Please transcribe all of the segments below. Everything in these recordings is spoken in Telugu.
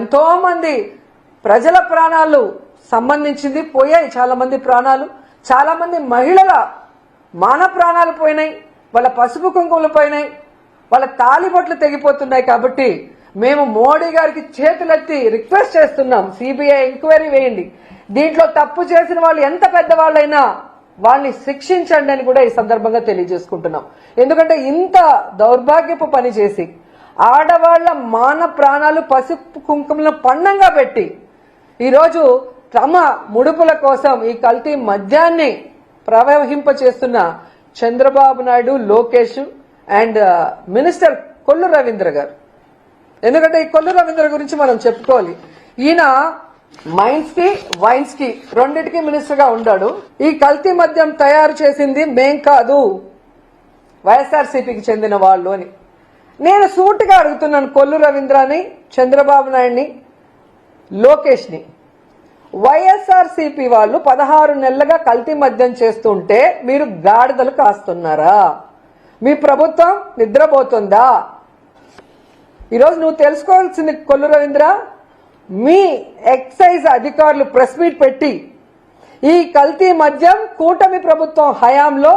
ఎంతో మంది ప్రజల ప్రాణాలు సంబంధించింది పోయాయి, చాలా మంది ప్రాణాలు, చాలా మంది మహిళల మాన ప్రాణాలు పోయినాయి, వాళ్ళ పసుపు కుంకుమలు పోయినాయి, వాళ్ళ తాలిబొట్లు తెగిపోతున్నాయి. కాబట్టి మేము మోడీ గారికి చేతులెత్తి రిక్వెస్ట్ చేస్తున్నాం, సిబిఐ ఎంక్వైరీ వేయండి, దీంట్లో తప్పు చేసిన వాళ్ళు ఎంత పెద్దవాళ్ళైనా వాళ్ళని శిక్షించండి అని కూడా ఈ సందర్భంగా తెలియజేసుకుంటున్నాం. ఎందుకంటే ఇంత దౌర్భాగ్యపు పని చేసి ఆడవాళ్ల మాన ప్రాణాలు పసుపు కుంకుమలను పండంగా పెట్టి ఈరోజు తమ ముడుపుల కోసం ఈ కల్తీ మద్యాన్ని ప్రవహింపచేస్తున్న చంద్రబాబు నాయుడు, లోకేష్ అండ్ మినిస్టర్ కొల్లు రవీంద్ర గారు. ఎందుకంటే ఈ కొల్లు రవీంద్ర గురించి మనం చెప్పుకోవాలి. ఈయన మైన్స్ కి వైన్స్ కి రెండింటికి మినిస్టర్ గా ఉన్నాడు. ఈ కల్తీ మద్యం తయారు చేసింది మేం కాదు, వైఎస్ఆర్సీపీకి చెందిన వాళ్ళు అని నేను సూటిగా అడుగుతున్నాను కొల్లు రవీంద్రని, చంద్రబాబు నాయుడిని, లోకేష్ ని. వైఎస్ఆర్సీపీ వాళ్ళు 16 నెలలుగా కల్తీ మద్యం చేస్తుంటే మీరు గాడిదలు కాస్తున్నారా? మీ ప్రభుత్వం నిద్రపోతుందా? ఈరోజు నువ్వు తెలుసుకోవాల్సింది కొల్లు రవీంద్ర, మీ ఎక్సైజ్ అధికారులు ప్రెస్ మీట్ పెట్టి ఈ కల్తీ మద్యం కూటమి ప్రభుత్వం హయాంలో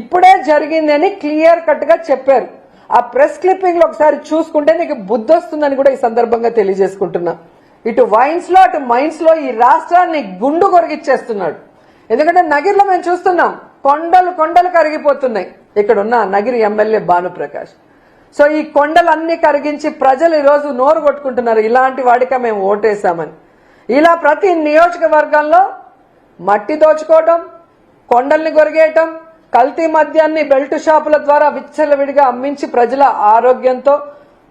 ఇప్పుడే జరిగిందని క్లియర్ కట్ గా చెప్పారు. ఆ ప్రెస్ క్లిప్పింగ్ లో ఒకసారి చూసుకుంటే నీకు బుద్ధి వస్తుందని కూడా ఈ సందర్భంగా తెలియజేసుకుంటున్నా. ఇటు వైన్స్ లో అటు మైన్స్ లో ఈ రాష్ట్రాన్ని గుండు కొరిగిచ్చేస్తున్నాడు. ఎందుకంటే నగిరిలో మేము చూస్తున్నాం, కొండలు కొండలు కరిగిపోతున్నాయి. ఇక్కడ ఉన్న నగిరి ఎమ్మెల్యే భానుప్రకాష్. సో ఈ కొండలన్నీ కరిగించి ప్రజలు ఈరోజు నోరు కొట్టుకుంటున్నారు, ఇలాంటి వాడిక మేము ఓటేశామని. ఇలా ప్రతి నియోజకవర్గంలో మట్టి దోచుకోవటం, కొండల్ని కొరిగేయటం, కల్తీ మద్యాన్ని బెల్ట్ షాపుల ద్వారా విచ్చలవిడిగా అమ్మించి ప్రజల ఆరోగ్యంతో,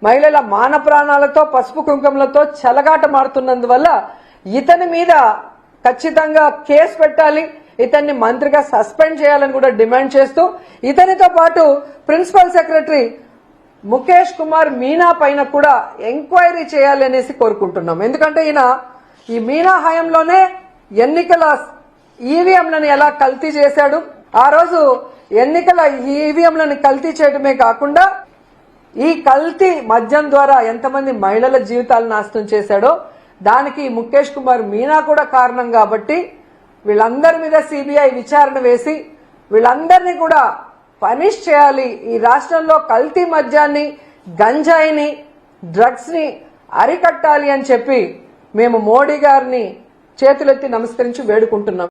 మహిళల మాన ప్రాణాలతో, పసుపు కుంకుమలతో చెలగాట మారుతున్నందువల్ల ఇతని మీద ఖచ్చితంగా కేసు పెట్టాలి, ఇతన్ని మంత్రిగా సస్పెండ్ చేయాలని కూడా డిమాండ్ చేస్తూ, ఇతనితో పాటు ప్రిన్సిపల్ సెక్రటరీ ముఖేష్ కుమార్ మీనా పైన కూడా ఎంక్వైరీ చేయాలి అనేసి కోరుకుంటున్నాం. ఎందుకంటే ఈయన ఈ మీనా హయాంలోనే ఎన్నికల ఈవీఎంలను ఎలా కల్తీ చేశాడు, ఆ రోజు ఎన్నికల ఈవీఎంలను కల్తీ చేయడమే కాకుండా ఈ కల్తీ మద్యం ద్వారా ఎంతమంది మహిళల జీవితాలు నాశనం చేశాడో దానికి ముఖేష్ కుమార్ మీనా కూడా కారణం. కాబట్టి వీళ్ళందరి మీద సిబిఐ విచారణ వేసి వీళ్ళందరినీ కూడా పనిష్ చేయాలి. ఈ రాష్ట్రంలో కల్తీ మద్యాన్ని, గంజాయిని, డ్రగ్స్ ని అరికట్టాలి అని చెప్పి మేము మోడీ గారిని చేతులెత్తి నమస్కరించి వేడుకుంటున్నాం.